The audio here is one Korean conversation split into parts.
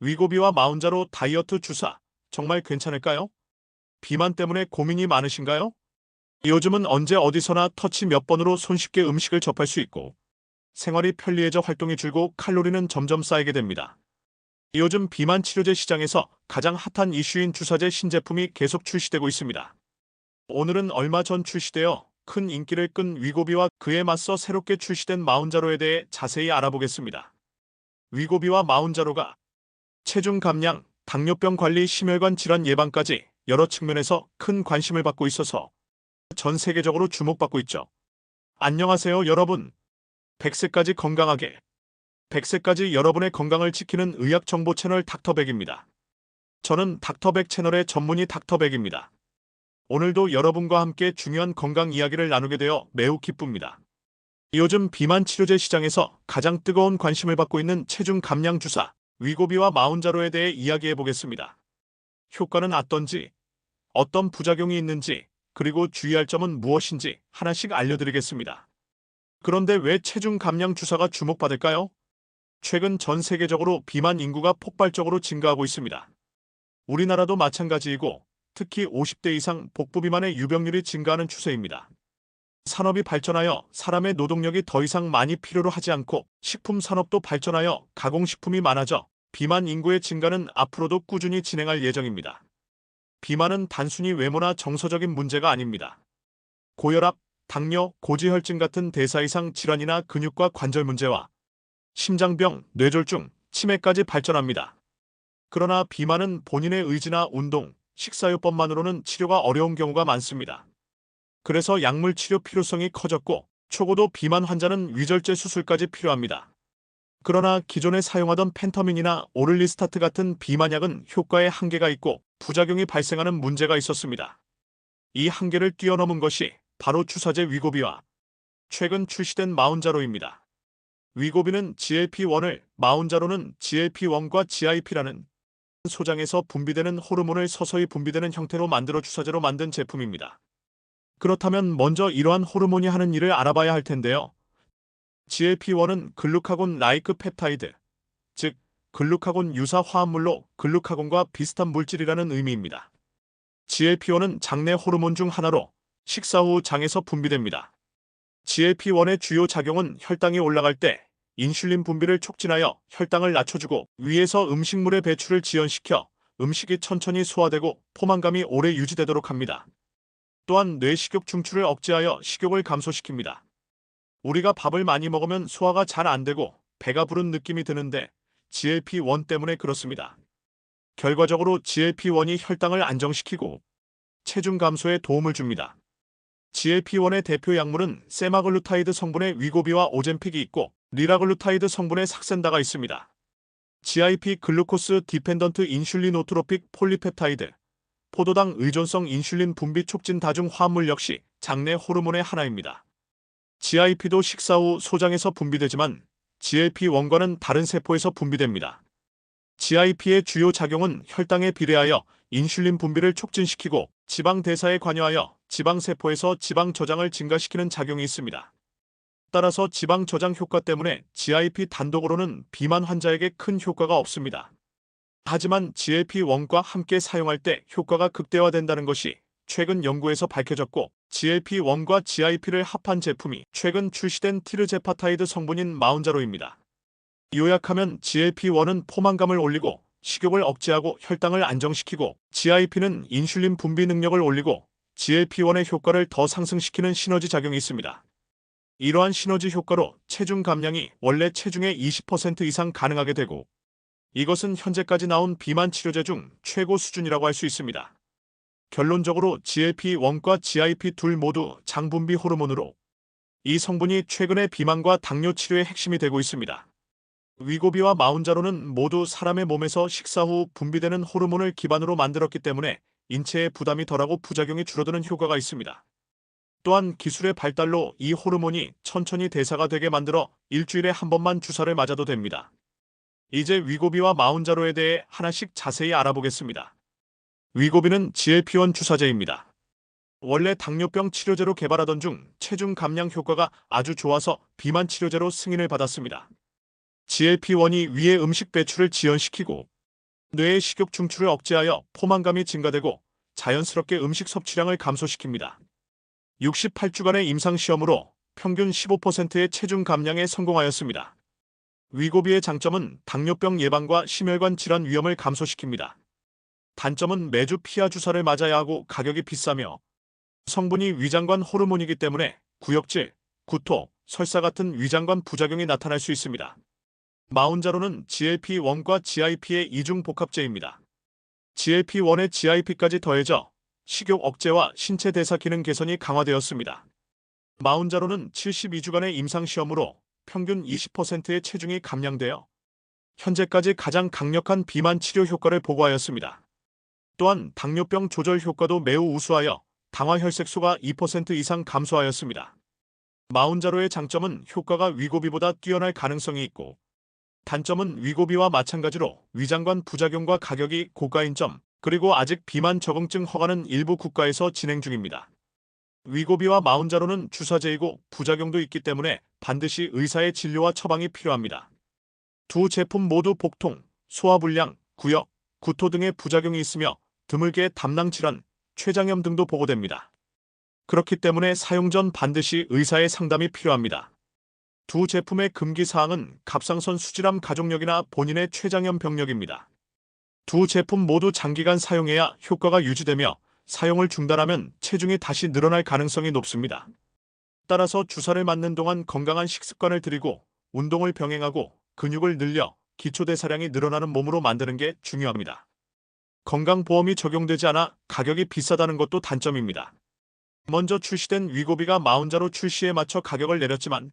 위고비와 마운자로 다이어트 주사, 정말 괜찮을까요? 비만 때문에 고민이 많으신가요? 요즘은 언제 어디서나 터치 몇 번으로 손쉽게 음식을 접할 수 있고, 생활이 편리해져 활동이 줄고 칼로리는 점점 쌓이게 됩니다. 요즘 비만 치료제 시장에서 가장 핫한 이슈인 주사제 신제품이 계속 출시되고 있습니다. 오늘은 얼마 전 출시되어 큰 인기를 끈 위고비와 그에 맞서 새롭게 출시된 마운자로에 대해 자세히 알아보겠습니다. 위고비와 마운자로가 체중 감량, 당뇨병 관리, 심혈관 질환 예방까지 여러 측면에서 큰 관심을 받고 있어서 전 세계적으로 주목받고 있죠. 안녕하세요, 여러분. 100세까지 건강하게. 100세까지 여러분의 건강을 지키는 의학 정보 채널 닥터백입니다. 저는 닥터백 채널의 전문의 닥터백입니다. 오늘도 여러분과 함께 중요한 건강 이야기를 나누게 되어 매우 기쁩니다. 요즘 비만 치료제 시장에서 가장 뜨거운 관심을 받고 있는 체중 감량 주사, 위고비와 마운자로에 대해 이야기해 보겠습니다. 효과는 어떤지, 어떤 부작용이 있는지, 그리고 주의할 점은 무엇인지 하나씩 알려드리겠습니다. 그런데 왜 체중 감량 주사가 주목받을까요? 최근 전 세계적으로 비만 인구가 폭발적으로 증가하고 있습니다. 우리나라도 마찬가지이고 특히 50대 이상 복부 비만의 유병률이 증가하는 추세입니다. 산업이 발전하여 사람의 노동력이 더 이상 많이 필요로 하지 않고 식품 산업도 발전하여 가공식품이 많아져 비만 인구의 증가는 앞으로도 꾸준히 진행할 예정입니다. 비만은 단순히 외모나 정서적인 문제가 아닙니다. 고혈압, 당뇨, 고지혈증 같은 대사 이상 질환이나 근육과 관절 문제와 심장병, 뇌졸중, 치매까지 발전합니다. 그러나 비만은 본인의 의지나 운동, 식사요법만으로는 치료가 어려운 경우가 많습니다. 그래서 약물 치료 필요성이 커졌고 초고도 비만 환자는 위절제 수술까지 필요합니다. 그러나 기존에 사용하던 펜터민이나 오를리스타트 같은 비만약은 효과에 한계가 있고 부작용이 발생하는 문제가 있었습니다. 이 한계를 뛰어넘은 것이 바로 주사제 위고비와 최근 출시된 마운자로입니다. 위고비는 GLP-1을, 마운자로는 GLP-1과 GIP라는 소장에서 분비되는 호르몬을 서서히 분비되는 형태로 만들어 주사제로 만든 제품입니다. 그렇다면 먼저 이러한 호르몬이 하는 일을 알아봐야 할 텐데요. GLP-1은 글루카곤 라이크 펩타이드, 즉 글루카곤 유사 화합물로 글루카곤과 비슷한 물질이라는 의미입니다. GLP-1은 장내 호르몬 중 하나로 식사 후 장에서 분비됩니다. GLP-1의 주요 작용은 혈당이 올라갈 때 인슐린 분비를 촉진하여 혈당을 낮춰주고 위에서 음식물의 배출을 지연시켜 음식이 천천히 소화되고 포만감이 오래 유지되도록 합니다. 또한 뇌식욕 중추를 억제하여 식욕을 감소시킵니다. 우리가 밥을 많이 먹으면 소화가 잘 안 되고 배가 부른 느낌이 드는데 GLP-1 때문에 그렇습니다. 결과적으로 GLP-1이 혈당을 안정시키고 체중 감소에 도움을 줍니다. GLP-1의 대표 약물은 세마글루타이드 성분의 위고비와 오젬픽이 있고 리라글루타이드 성분의 삭센다가 있습니다. GIP 글루코스 디펜던트 인슐리노트로픽 폴리펩타이드, 포도당 의존성 인슐린 분비 촉진 다중 화합물 역시 장내 호르몬의 하나입니다. GIP도 식사 후 소장에서 분비되지만 GLP-1과는 다른 세포에서 분비됩니다. GIP의 주요 작용은 혈당에 비례하여 인슐린 분비를 촉진시키고 지방 대사에 관여하여 지방세포에서 지방 저장을 증가시키는 작용이 있습니다. 따라서 지방 저장 효과 때문에 GIP 단독으로는 비만 환자에게 큰 효과가 없습니다. 하지만 GLP-1과 함께 사용할 때 효과가 극대화된다는 것이 최근 연구에서 밝혀졌고 GLP-1과 GIP를 합한 제품이 최근 출시된 티르제파타이드 성분인 마운자로입니다. 요약하면 GLP-1은 포만감을 올리고 식욕을 억제하고 혈당을 안정시키고 GIP는 인슐린 분비 능력을 올리고 GLP-1의 효과를 더 상승시키는 시너지 작용이 있습니다. 이러한 시너지 효과로 체중 감량이 원래 체중의 20% 이상 가능하게 되고 이것은 현재까지 나온 비만 치료제 중 최고 수준이라고 할 수 있습니다. 결론적으로 GLP-1과 GIP 둘 모두 장분비 호르몬으로 이 성분이 최근의 비만과 당뇨 치료의 핵심이 되고 있습니다. 위고비와 마운자로는 모두 사람의 몸에서 식사 후 분비되는 호르몬을 기반으로 만들었기 때문에 인체에 부담이 덜하고 부작용이 줄어드는 효과가 있습니다. 또한 기술의 발달로 이 호르몬이 천천히 대사가 되게 만들어 일주일에 한 번만 주사를 맞아도 됩니다. 이제 위고비와 마운자로에 대해 하나씩 자세히 알아보겠습니다. 위고비는 GLP-1 주사제입니다. 원래 당뇨병 치료제로 개발하던 중 체중 감량 효과가 아주 좋아서 비만 치료제로 승인을 받았습니다. GLP-1이 위의 음식 배출을 지연시키고 뇌의 식욕 중추를 억제하여 포만감이 증가되고 자연스럽게 음식 섭취량을 감소시킵니다. 68주간의 임상시험으로 평균 15%의 체중 감량에 성공하였습니다. 위고비의 장점은 당뇨병 예방과 심혈관 질환 위험을 감소시킵니다. 단점은 매주 피하 주사를 맞아야 하고 가격이 비싸며 성분이 위장관 호르몬이기 때문에 구역질, 구토, 설사 같은 위장관 부작용이 나타날 수 있습니다. 마운자로는 GLP-1과 GIP의 이중 복합제입니다. GLP-1에 GIP까지 더해져 식욕 억제와 신체 대사 기능 개선이 강화되었습니다. 마운자로는 72주간의 임상시험으로 평균 20%의 체중이 감량되어 현재까지 가장 강력한 비만 치료 효과를 보고하였습니다. 또한 당뇨병 조절 효과도 매우 우수하여 당화 혈색소가 2% 이상 감소하였습니다. 마운자로의 장점은 효과가 위고비보다 뛰어날 가능성이 있고 단점은 위고비와 마찬가지로 위장관 부작용과 가격이 고가인 점, 그리고 아직 비만 적응증 허가는 일부 국가에서 진행 중입니다. 위고비와 마운자로는 주사제이고 부작용도 있기 때문에 반드시 의사의 진료와 처방이 필요합니다. 두 제품 모두 복통, 소화불량, 구역, 구토 등의 부작용이 있으며 드물게 담낭 질환, 췌장염 등도 보고됩니다. 그렇기 때문에 사용 전 반드시 의사의 상담이 필요합니다. 두 제품의 금기사항은 갑상선 수질암 가족력이나 본인의 췌장염 병력입니다. 두 제품 모두 장기간 사용해야 효과가 유지되며 사용을 중단하면 체중이 다시 늘어날 가능성이 높습니다. 따라서 주사를 맞는 동안 건강한 식습관을 들이고 운동을 병행하고 근육을 늘려 기초대사량이 늘어나는 몸으로 만드는 게 중요합니다. 건강보험이 적용되지 않아 가격이 비싸다는 것도 단점입니다. 먼저 출시된 위고비가 마운자로 출시에 맞춰 가격을 내렸지만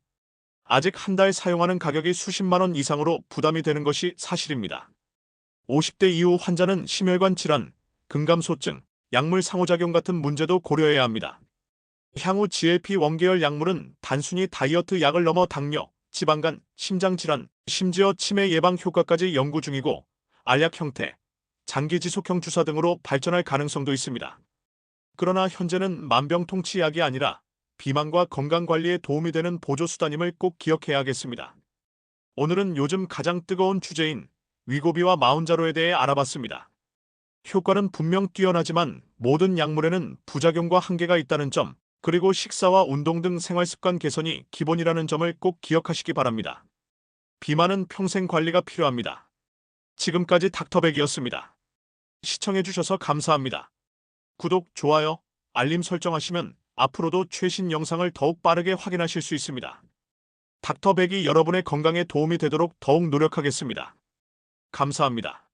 아직 한 달 사용하는 가격이 수십만 원 이상으로 부담이 되는 것이 사실입니다. 50대 이후 환자는 심혈관 질환, 근감소증, 약물 상호작용 같은 문제도 고려해야 합니다. 향후 GLP-1 계열 약물은 단순히 다이어트 약을 넘어 당뇨, 지방간, 심장질환, 심지어 치매 예방 효과까지 연구 중이고 알약 형태, 장기 지속형 주사 등으로 발전할 가능성도 있습니다. 그러나 현재는 만병통치약이 아니라 비만과 건강관리에 도움이 되는 보조수단임을 꼭 기억해야 하겠습니다. 오늘은 요즘 가장 뜨거운 주제인 위고비와 마운자로에 대해 알아봤습니다. 효과는 분명 뛰어나지만 모든 약물에는 부작용과 한계가 있다는 점, 그리고 식사와 운동 등 생활습관 개선이 기본이라는 점을 꼭 기억하시기 바랍니다. 비만은 평생 관리가 필요합니다. 지금까지 닥터백이었습니다. 시청해주셔서 감사합니다. 구독, 좋아요, 알림 설정하시면 앞으로도 최신 영상을 더욱 빠르게 확인하실 수 있습니다. 닥터백이 여러분의 건강에 도움이 되도록 더욱 노력하겠습니다. 감사합니다.